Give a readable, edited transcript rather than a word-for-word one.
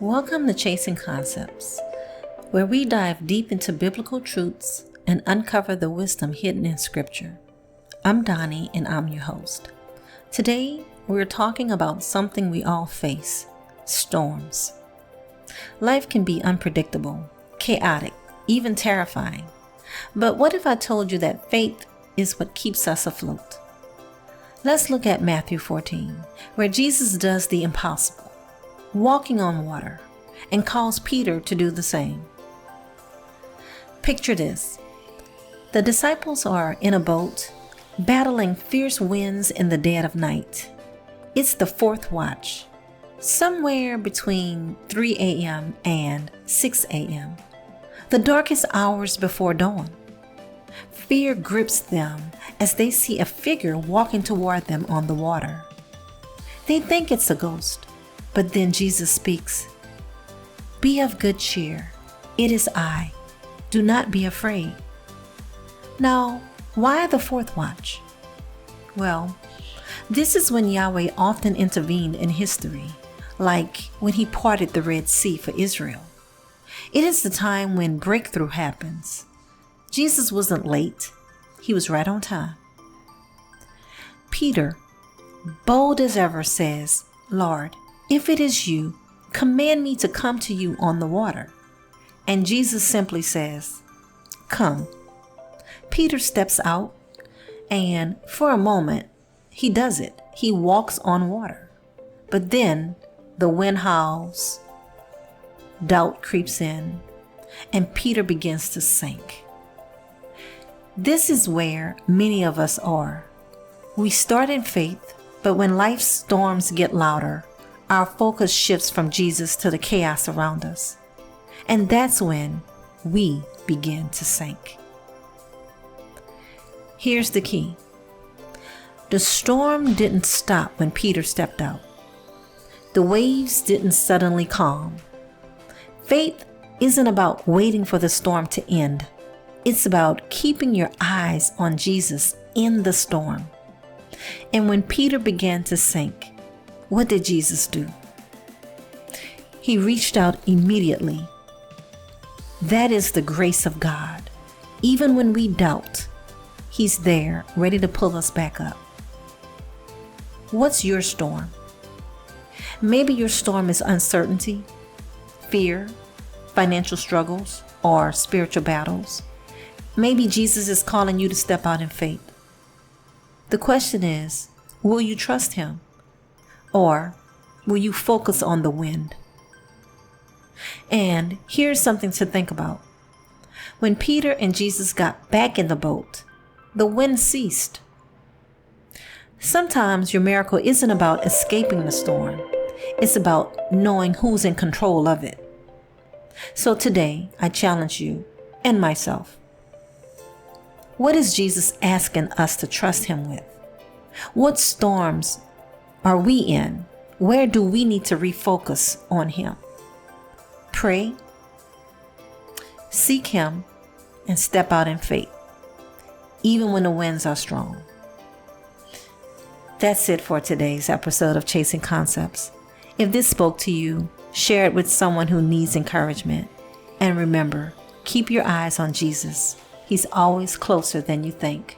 Welcome to Chasing Concepts, where we dive deep into biblical truths and uncover the wisdom hidden in Scripture. I'm Donnie and I'm your host. Today, we're talking about something we all face: storms. Life can be unpredictable, chaotic, even terrifying. But what if I told you that faith is what keeps us afloat? Let's look at Matthew 14, where Jesus does the impossible, walking on water, and calls Peter to do the same. Picture this. The disciples are in a boat, battling fierce winds in the dead of night. It's the fourth watch, somewhere between 3 a.m. and 6 a.m., the darkest hours before dawn. Fear grips them as they see a figure walking toward them on the water. They think it's a ghost, but then Jesus speaks. "Be of good cheer. It is I. Do not be afraid." Now, why the fourth watch? Well, this is when Yahweh often intervened in history, like when he parted the Red Sea for Israel. It is the time when breakthrough happens. Jesus wasn't late. He was right on time. Peter, bold as ever, says, "Lord, if it is you, command me to come to you on the water." And Jesus simply says, "Come." Peter steps out, and for a moment, he does it. He walks on water. But then the wind howls, doubt creeps in, and Peter begins to sink. This is where many of us are. We start in faith, but when life's storms get louder, our focus shifts from Jesus to the chaos around us. And that's when we begin to sink. Here's the key. The storm didn't stop when Peter stepped out. The waves didn't suddenly calm. Faith isn't about waiting for the storm to end. It's about keeping your eyes on Jesus in the storm. And when Peter began to sink, what did Jesus do? He reached out immediately. That is the grace of God. Even when we doubt, He's there, ready to pull us back up. What's your storm? Maybe your storm is uncertainty, fear, financial struggles, or spiritual battles. Maybe Jesus is calling you to step out in faith. The question is, will you trust Him? Or will you focus on the wind? And here's something to think about. When Peter and Jesus got back in the boat, the wind ceased. Sometimes your miracle isn't about escaping the storm. It's about knowing who's in control of it. So today, I challenge you and myself. What is Jesus asking us to trust Him with? What storms are we in? Where do we need to refocus on Him? Pray, seek Him, and step out in faith, even when the winds are strong. That's it for today's episode of Chasing Concepts. If this spoke to you, share it with someone who needs encouragement. And remember, keep your eyes on Jesus. He's always closer than you think.